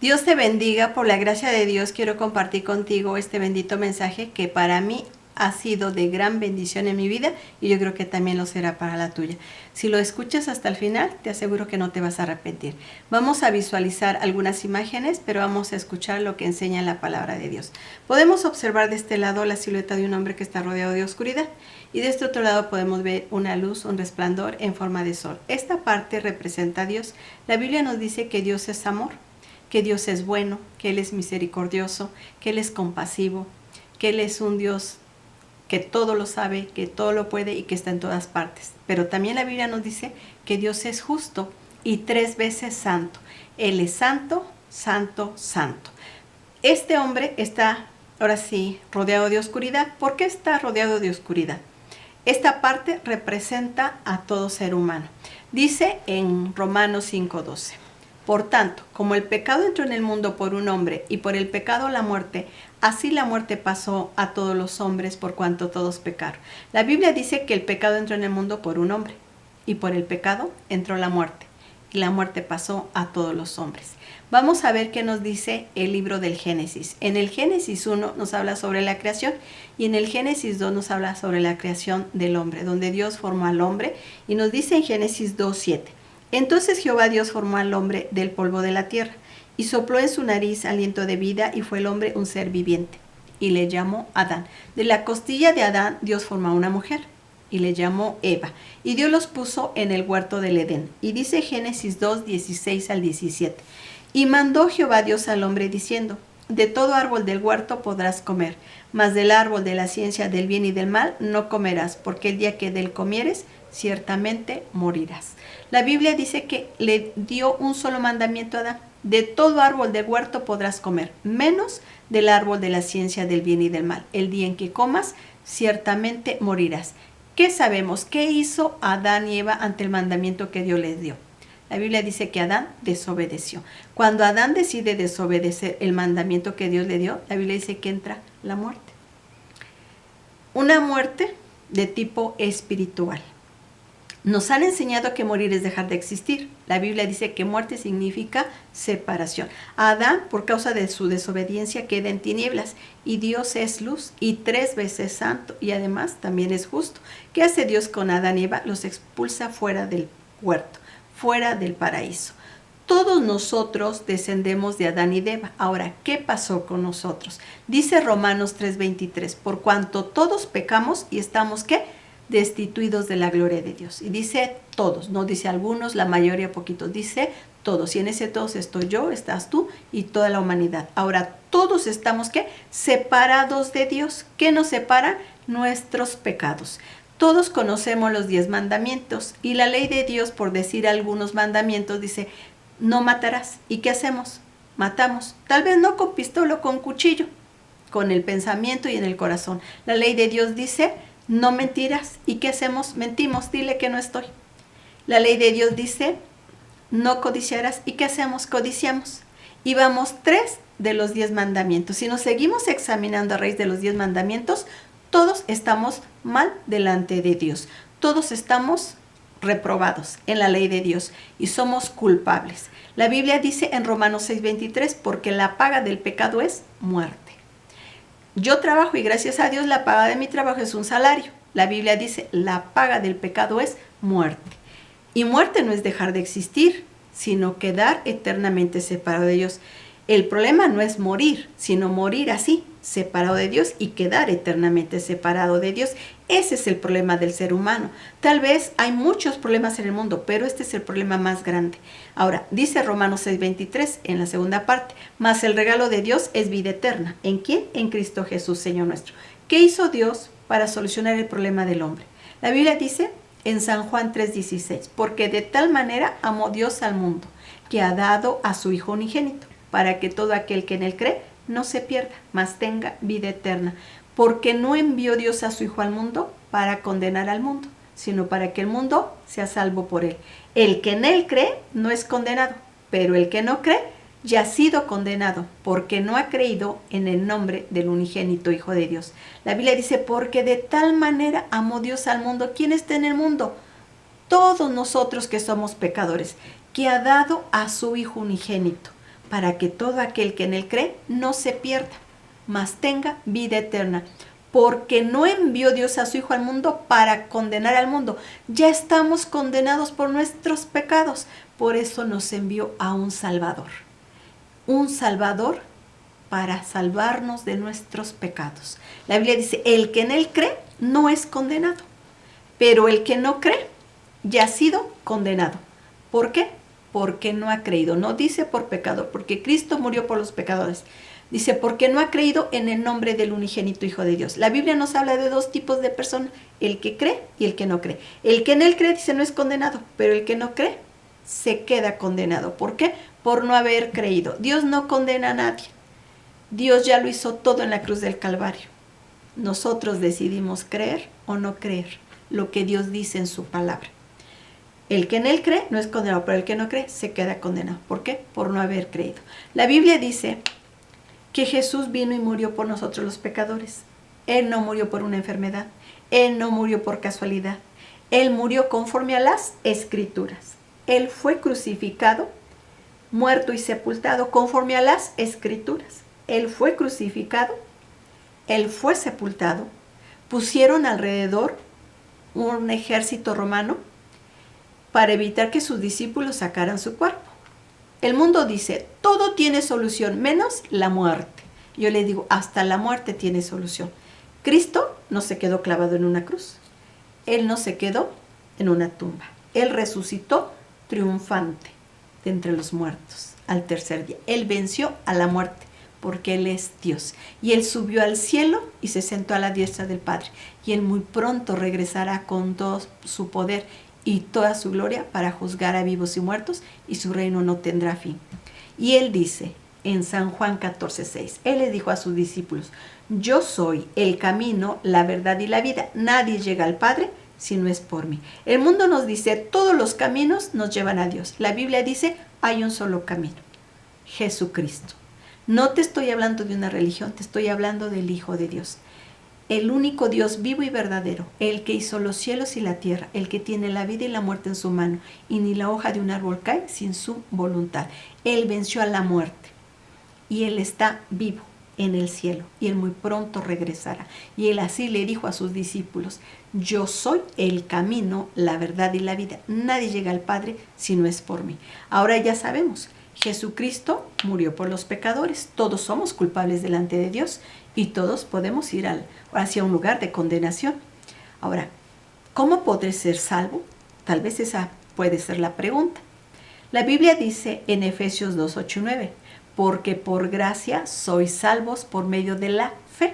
Dios te bendiga. Por la gracia de Dios quiero compartir contigo este bendito mensaje que para mí ha sido de gran bendición en mi vida y yo creo que también lo será para la tuya. Si lo escuchas hasta el final, te aseguro que no te vas a arrepentir. Vamos a visualizar algunas imágenes, pero vamos a escuchar lo que enseña la palabra de Dios. Podemos observar de este lado la silueta de un hombre que está rodeado de oscuridad y de este otro lado podemos ver una luz, un resplandor en forma de sol. Esta parte representa a Dios. La Biblia nos dice que Dios es amor, que Dios es bueno, que Él es misericordioso, que Él es compasivo, que Él es un Dios que todo lo sabe, que todo lo puede y que está en todas partes. Pero también la Biblia nos dice que Dios es justo y 3 veces santo. Él es santo, santo, santo. Este hombre está, ahora sí, rodeado de oscuridad. ¿Por qué está rodeado de oscuridad? Esta parte representa a todo ser humano. Dice en Romanos 5:12. Por tanto, como el pecado entró en el mundo por un hombre y por el pecado la muerte, así la muerte pasó a todos los hombres por cuanto todos pecaron. La Biblia dice que el pecado entró en el mundo por un hombre y por el pecado entró la muerte y la muerte pasó a todos los hombres. Vamos a ver qué nos dice el libro del Génesis. En el Génesis 1 nos habla sobre la creación y en el Génesis 2 nos habla sobre la creación del hombre, donde Dios formó al hombre y nos dice en Génesis 2:7. Entonces Jehová Dios formó al hombre del polvo de la tierra y sopló en su nariz aliento de vida y fue el hombre un ser viviente y le llamó Adán. De la costilla de Adán Dios formó a una mujer y le llamó Eva y Dios los puso en el huerto del Edén. Y dice Génesis 2:16 al 17. Y mandó Jehová Dios al hombre diciendo: de todo árbol del huerto podrás comer, mas del árbol de la ciencia del bien y del mal no comerás, porque el día que de él comieres ciertamente morirás. La Biblia dice que le dio un solo mandamiento a Adán: de todo árbol del huerto podrás comer, menos del árbol de la ciencia del bien y del mal. El día en que comas, ciertamente morirás. ¿Qué sabemos? ¿Qué hizo Adán y Eva ante el mandamiento que Dios les dio? La Biblia dice que Adán desobedeció. Cuando Adán decide desobedecer el mandamiento que Dios le dio, la Biblia dice que entra la muerte. Una muerte de tipo espiritual. Nos han enseñado que morir es dejar de existir. La Biblia dice que muerte significa separación. Adán, por causa de su desobediencia, queda en tinieblas y Dios es luz y 3 veces santo y además también es justo. ¿Qué hace Dios con Adán y Eva? Los expulsa fuera del huerto, fuera del paraíso. Todos nosotros descendemos de Adán y de Eva. Ahora, ¿qué pasó con nosotros? Dice Romanos 3:23, por cuanto todos pecamos y estamos, ¿qué? Destituidos de la gloria de Dios. Y dice todos, no dice algunos, la mayoría, poquitos, dice todos. Y en ese todos estoy yo, estás tú y toda la humanidad. Ahora, todos estamos, ¿qué? Separados de Dios. ¿Qué nos separa? Nuestros pecados. Todos conocemos los 10 mandamientos y la ley de Dios, por decir algunos mandamientos, dice: no matarás. ¿Y qué hacemos? Matamos. Tal vez no con pistola o con cuchillo, con el pensamiento y en el corazón. La ley de Dios dice: no mentirás. ¿Y qué hacemos? Mentimos. Dile que no estoy. La ley de Dios dice: no codiciarás. ¿Y qué hacemos? Codiciamos. Y vamos 3 de los 10 mandamientos. Si nos seguimos examinando a raíz de los 10 mandamientos, todos estamos mal delante de Dios. Todos estamos reprobados en la ley de Dios y somos culpables. La Biblia dice en Romanos 6:23, porque la paga del pecado es muerte. Yo trabajo y gracias a Dios la paga de mi trabajo es un salario. La Biblia dice: la paga del pecado es muerte. Y muerte no es dejar de existir, sino quedar eternamente separado de Dios. El problema no es morir, sino morir así, separado de Dios y quedar eternamente separado de Dios. Ese es el problema del ser humano. Tal vez hay muchos problemas en el mundo, pero este es el problema más grande. Ahora, dice Romanos 6:23 en la segunda parte: mas el regalo de Dios es vida eterna. ¿En quién? En Cristo Jesús, Señor nuestro. ¿Qué hizo Dios para solucionar el problema del hombre? La Biblia dice en San Juan 3:16, porque de tal manera amó Dios al mundo, que ha dado a su Hijo unigénito, para que todo aquel que en él cree no se pierda, mas tenga vida eterna. Porque no envió Dios a su Hijo al mundo para condenar al mundo, sino para que el mundo sea salvo por él. El que en él cree no es condenado, pero el que no cree ya ha sido condenado, porque no ha creído en el nombre del unigénito Hijo de Dios. La Biblia dice: porque de tal manera amó Dios al mundo. ¿Quién está en el mundo? Todos nosotros que somos pecadores, que ha dado a su Hijo unigénito, para que todo aquel que en él cree no se pierda, mas tenga vida eterna. Porque no envió Dios a su Hijo al mundo para condenar al mundo. Ya estamos condenados por nuestros pecados. Por eso nos envió a un Salvador. Un Salvador para salvarnos de nuestros pecados. La Biblia dice, el que en él cree no es condenado. Pero el que no cree ya ha sido condenado. ¿Por qué? Porque no ha creído. No dice por pecador, porque Cristo murió por los pecadores. Dice, porque no ha creído en el nombre del unigénito Hijo de Dios. La Biblia nos habla de dos tipos de personas, el que cree y el que no cree. El que en él cree, dice, no es condenado, pero el que no cree se queda condenado. ¿Por qué? Por no haber creído. Dios no condena a nadie. Dios ya lo hizo todo en la cruz del Calvario. Nosotros decidimos creer o no creer lo que Dios dice en su palabra. El que en él cree no es condenado, pero el que no cree se queda condenado. ¿Por qué? Por no haber creído. La Biblia dice que Jesús vino y murió por nosotros los pecadores. Él no murió por una enfermedad. Él no murió por casualidad. Él murió conforme a las Escrituras. Él fue crucificado, muerto y sepultado conforme a las Escrituras. Él fue crucificado, él fue sepultado. Pusieron alrededor un ejército romano para evitar que sus discípulos sacaran su cuerpo. El mundo dice, todo tiene solución, menos la muerte. Yo le digo, hasta la muerte tiene solución. Cristo no se quedó clavado en una cruz. Él no se quedó en una tumba. Él resucitó triunfante de entre los muertos al tercer día. Él venció a la muerte porque Él es Dios. Y Él subió al cielo y se sentó a la diestra del Padre. Y Él muy pronto regresará con todo su poder y toda su gloria para juzgar a vivos y muertos, y su reino no tendrá fin. Y Él dice en San Juan 14:6, Él le dijo a sus discípulos, yo soy el camino, la verdad y la vida. Nadie llega al Padre si no es por mí. El mundo nos dice, todos los caminos nos llevan a Dios. La Biblia dice, hay un solo camino, Jesucristo. No te estoy hablando de una religión, te estoy hablando del Hijo de Dios. El único Dios vivo y verdadero, el que hizo los cielos y la tierra, el que tiene la vida y la muerte en su mano, y ni la hoja de un árbol cae sin su voluntad. Él venció a la muerte y Él está vivo en el cielo y Él muy pronto regresará. Y Él así le dijo a sus discípulos, yo soy el camino, la verdad y la vida. Nadie llega al Padre si no es por mí. Ahora ya sabemos, Jesucristo murió por los pecadores. Todos somos culpables delante de Dios y todos podemos ir hacia un lugar de condenación. Ahora, ¿cómo podré ser salvo? Tal vez esa puede ser la pregunta. La Biblia dice en Efesios 2, 8 y 9, porque por gracia sois salvos por medio de la fe.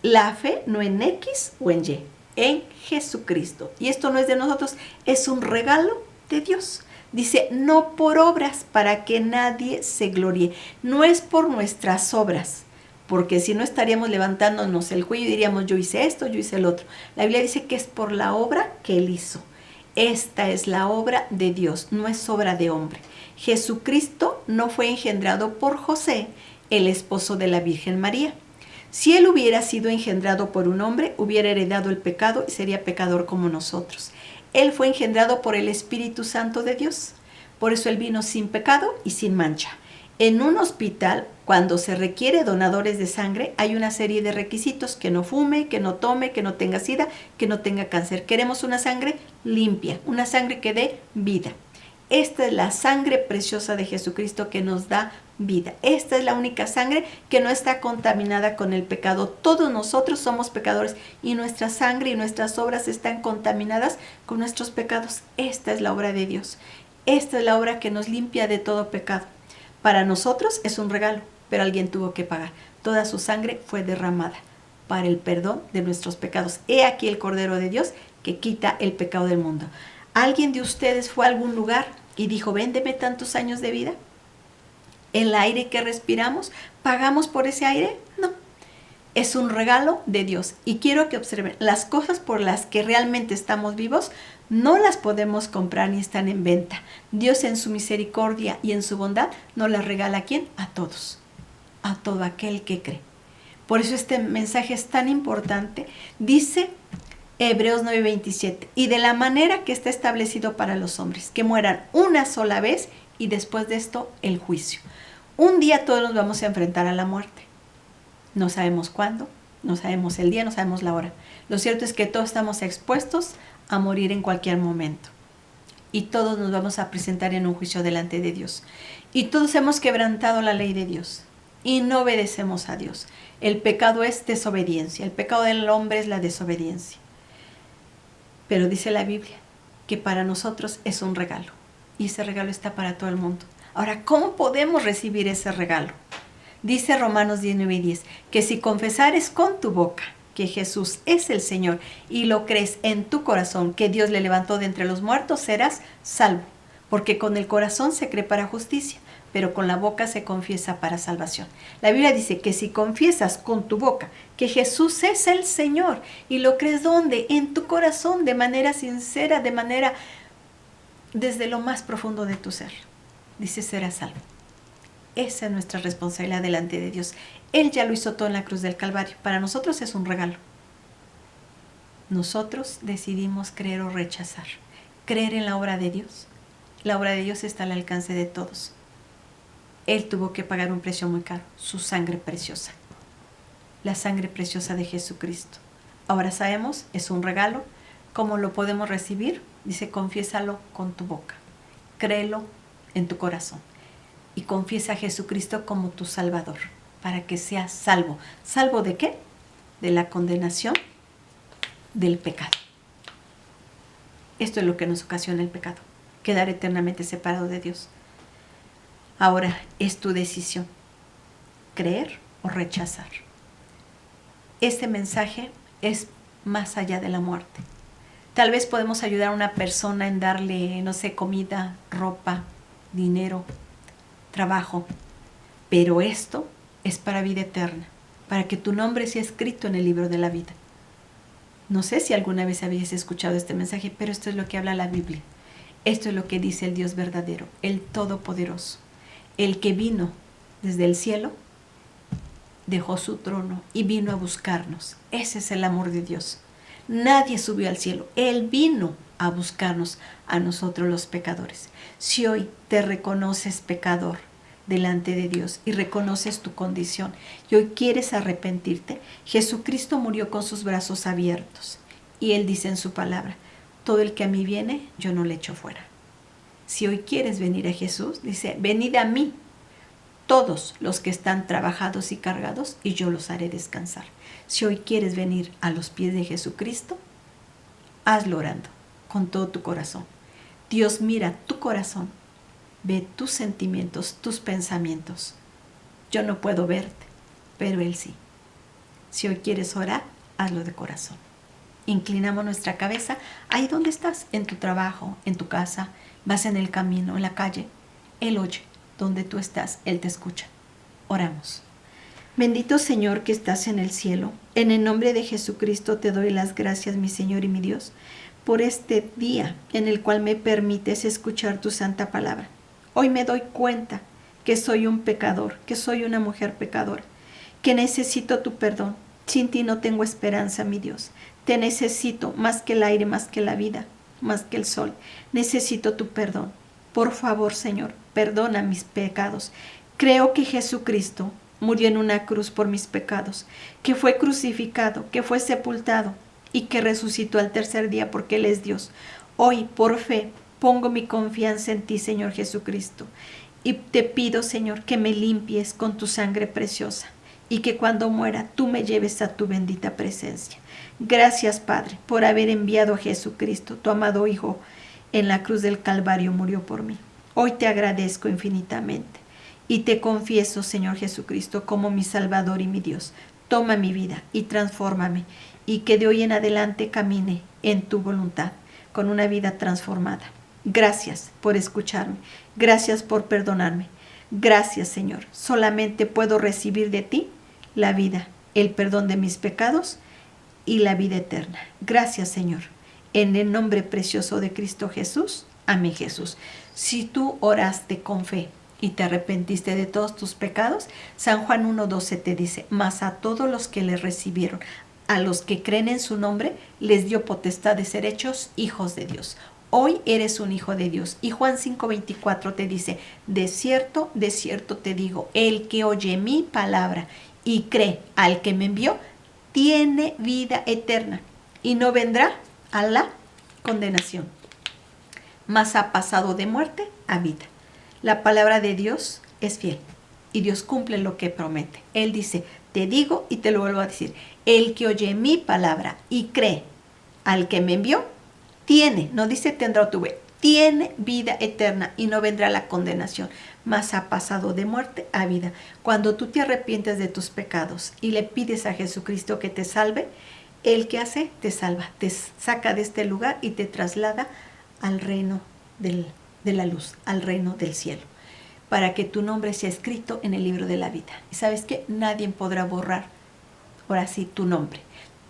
La fe no en X o en Y, en Jesucristo. Y esto no es de nosotros, es un regalo de Dios. Dice, no por obras para que nadie se gloríe. No es por nuestras obras, porque si no estaríamos levantándonos el cuello y diríamos, yo hice esto, yo hice el otro. La Biblia dice que es por la obra que Él hizo. Esta es la obra de Dios, no es obra de hombre. Jesucristo no fue engendrado por José, el esposo de la Virgen María. Si Él hubiera sido engendrado por un hombre, hubiera heredado el pecado y sería pecador como nosotros. Él fue engendrado por el Espíritu Santo de Dios. Por eso Él vino sin pecado y sin mancha. En un hospital, cuando se requiere donadores de sangre, hay una serie de requisitos: que no fume, que no tome, que no tenga sida, que no tenga cáncer. Queremos una sangre limpia, una sangre que dé vida. Esta es la sangre preciosa de Jesucristo que nos da vida. Esta es la única sangre que no está contaminada con el pecado. Todos nosotros somos pecadores y nuestra sangre y nuestras obras están contaminadas con nuestros pecados. Esta es la obra de Dios. Esta es la obra que nos limpia de todo pecado. Para nosotros es un regalo, pero alguien tuvo que pagar. Toda su sangre fue derramada para el perdón de nuestros pecados. He aquí el Cordero de Dios que quita el pecado del mundo. ¿Alguien de ustedes fue a algún lugar y dijo, véndeme tantos años de vida? ¿El aire que respiramos, pagamos por ese aire? No. Es un regalo de Dios. Y quiero que observen, las cosas por las que realmente estamos vivos no las podemos comprar ni están en venta. Dios en su misericordia y en su bondad nos las regala ¿a quién? A todos. A todo aquel que cree. Por eso este mensaje es tan importante. Dice Hebreos 9:27, y de la manera que está establecido para los hombres, que mueran una sola vez y después de esto el juicio. Un día todos nos vamos a enfrentar a la muerte. No sabemos cuándo, no sabemos el día, no sabemos la hora. Lo cierto es que todos estamos expuestos a morir en cualquier momento. Y todos nos vamos a presentar en un juicio delante de Dios. Y todos hemos quebrantado la ley de Dios y no obedecemos a Dios. El pecado es desobediencia. El pecado del hombre es la desobediencia. Pero dice la Biblia que para nosotros es un regalo. Y ese regalo está para todo el mundo. Ahora, ¿cómo podemos recibir ese regalo? Dice Romanos 19:10, que si confesares con tu boca que Jesús es el Señor y lo crees en tu corazón que Dios le levantó de entre los muertos, serás salvo. Porque con el corazón se cree para justicia, pero con la boca se confiesa para salvación. La Biblia dice que si confiesas con tu boca que Jesús es el Señor y lo crees ¿dónde? En tu corazón, de manera sincera, de manera desde lo más profundo de tu ser. Dice, serás salvo. Esa es nuestra responsabilidad delante de Dios. Él ya lo hizo todo en la cruz del Calvario. Para nosotros es un regalo. Nosotros decidimos creer o rechazar. Creer en la obra de Dios. La obra de Dios está al alcance de todos. Él tuvo que pagar un precio muy caro, su sangre preciosa. La sangre preciosa de Jesucristo. Ahora sabemos, es un regalo. ¿Cómo lo podemos recibir? Dice, confiésalo con tu boca. Créelo en tu corazón. Y confiesa a Jesucristo como tu Salvador, para que seas salvo. ¿Salvo de qué? De la condenación del pecado. Esto es lo que nos ocasiona el pecado, quedar eternamente separado de Dios. Ahora es tu decisión, creer o rechazar. Este mensaje es más allá de la muerte. Tal vez podemos ayudar a una persona en darle, no sé, comida, ropa, dinero, trabajo, pero esto es para vida eterna, para que tu nombre sea escrito en el libro de la vida. No sé si alguna vez habías escuchado este mensaje, pero esto es lo que habla la Biblia. Esto es lo que dice el Dios verdadero, el Todopoderoso, el que vino desde el cielo, dejó su trono y vino a buscarnos. Ese es el amor de Dios. Nadie subió al cielo, Él vino a buscarnos a nosotros los pecadores. Si hoy te reconoces pecador delante de Dios y reconoces tu condición y hoy quieres arrepentirte, Jesucristo murió con sus brazos abiertos y Él dice en su palabra, todo el que a mí viene, yo no le echo fuera. Si hoy quieres venir a Jesús, dice, venid a mí, todos los que están trabajados y cargados, y yo los haré descansar. Si hoy quieres venir a los pies de Jesucristo, hazlo orando con todo tu corazón. Dios mira tu corazón, ve tus sentimientos, tus pensamientos. Yo no puedo verte, pero Él sí. Si hoy quieres orar, hazlo de corazón. Inclinamos nuestra cabeza ahí donde estás, en tu trabajo, en tu casa, vas en el camino, en la calle. Él oye, donde tú estás, Él te escucha. Oramos. Bendito Señor que estás en el cielo, en el nombre de Jesucristo te doy las gracias, mi Señor y mi Dios, por este día en el cual me permites escuchar tu santa palabra. Hoy me doy cuenta que soy un pecador, que soy una mujer pecadora, que necesito tu perdón. Sin ti no tengo esperanza, mi Dios. Te necesito más que el aire, más que la vida, más que el sol. Necesito tu perdón. Por favor, Señor, perdona mis pecados. Creo que Jesucristo murió en una cruz por mis pecados, que fue crucificado, que fue sepultado y que resucitó al tercer día porque Él es Dios. Hoy, por fe, pongo mi confianza en ti, Señor Jesucristo, y te pido, Señor, que me limpies con tu sangre preciosa y que cuando muera tú me lleves a tu bendita presencia. Gracias, Padre, por haber enviado a Jesucristo, tu amado Hijo, en la cruz del Calvario murió por mí. Hoy te agradezco infinitamente y te confieso, Señor Jesucristo, como mi Salvador y mi Dios. Toma mi vida y transfórmame y que de hoy en adelante camine en tu voluntad con una vida transformada. Gracias por escucharme. Gracias por perdonarme. Gracias, Señor. Solamente puedo recibir de ti la vida, el perdón de mis pecados y la vida eterna. Gracias, Señor. En el nombre precioso de Cristo Jesús. Amén, Jesús. Si tú oraste con fe y te arrepentiste de todos tus pecados, San Juan 1:12 te dice, mas a todos los que le recibieron, a los que creen en su nombre, les dio potestad de ser hechos hijos de Dios. Hoy eres un hijo de Dios. Y Juan 5:24 te dice, de cierto te digo, el que oye mi palabra y cree al que me envió, tiene vida eterna y no vendrá a la condenación, mas ha pasado de muerte a vida. La palabra de Dios es fiel y Dios cumple lo que promete. Él dice, te digo y te lo vuelvo a decir, el que oye mi palabra y cree al que me envió, tiene, no dice tendrá o tuve, tiene vida eterna y no vendrá la condenación, mas ha pasado de muerte a vida. Cuando tú te arrepientes de tus pecados y le pides a Jesucristo que te salve, Él que hace, te salva, te saca de este lugar y te traslada al reino de la luz, al reino del cielo, para que tu nombre sea escrito en el libro de la vida. Y sabes que nadie podrá borrar, ahora sí, tu nombre.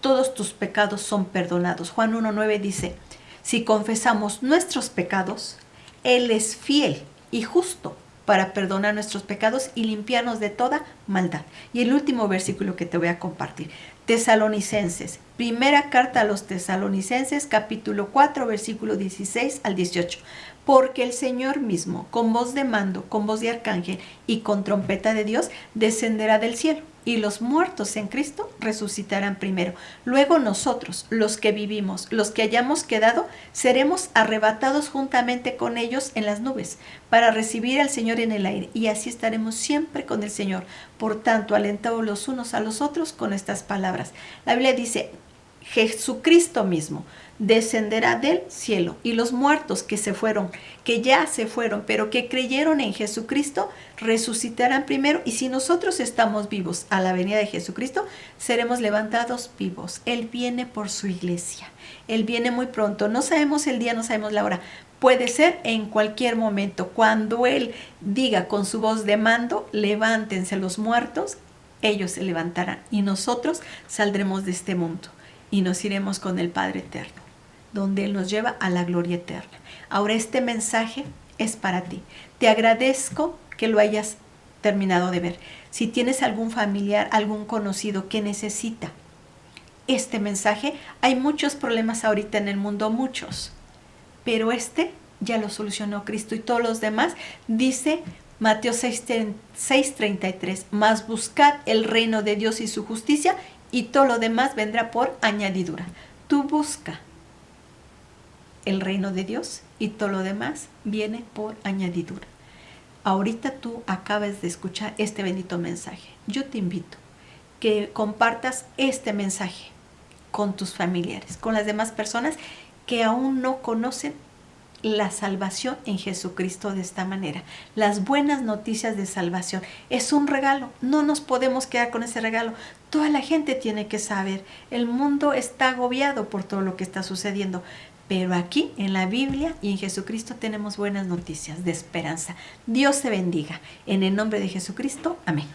Todos tus pecados son perdonados. Juan 1:9 dice, si confesamos nuestros pecados, Él es fiel y justo para perdonar nuestros pecados y limpiarnos de toda maldad. Y el último versículo que te voy a compartir, Tesalonicenses, primera carta a los Tesalonicenses, capítulo 4, versículo 16 al 18. Porque el Señor mismo, con voz de mando, con voz de arcángel y con trompeta de Dios, descenderá del cielo, y los muertos en Cristo resucitarán primero. Luego nosotros, los que vivimos, los que hayamos quedado, seremos arrebatados juntamente con ellos en las nubes, para recibir al Señor en el aire, y así estaremos siempre con el Señor. Por tanto, alentaos los unos a los otros con estas palabras. La Biblia dice, Jesucristo mismo descenderá del cielo, y los muertos que se fueron, que ya se fueron, pero que creyeron en Jesucristo, resucitarán primero. Y si nosotros estamos vivos a la venida de Jesucristo, seremos levantados vivos. Él viene por su iglesia. Él viene muy pronto. No sabemos el día, no sabemos la hora. Puede ser en cualquier momento. Cuando Él diga con su voz de mando, levántense los muertos, ellos se levantarán y nosotros saldremos de este mundo y nos iremos con el Padre eterno, donde Él nos lleva a la gloria eterna. Ahora este mensaje es para ti. Te agradezco que lo hayas terminado de ver. Si tienes algún familiar, algún conocido que necesita este mensaje, hay muchos problemas ahorita en el mundo, muchos, pero este ya lo solucionó Cristo, y todos los demás, dice Mateo 6:33, mas buscad el reino de Dios y su justicia, y todo lo demás vendrá por añadidura. Tú busca el reino de Dios y todo lo demás viene por añadidura. Ahorita tú acabas de escuchar este bendito mensaje. Yo te invito que compartas este mensaje con tus familiares, con las demás personas que aún no conocen la salvación en Jesucristo de esta manera. Las buenas noticias de salvación es un regalo. No nos podemos quedar con ese regalo. Toda la gente tiene que saber. El mundo está agobiado por todo lo que está sucediendo. Pero aquí en la Biblia y en Jesucristo tenemos buenas noticias de esperanza. Dios te bendiga. En el nombre de Jesucristo. Amén.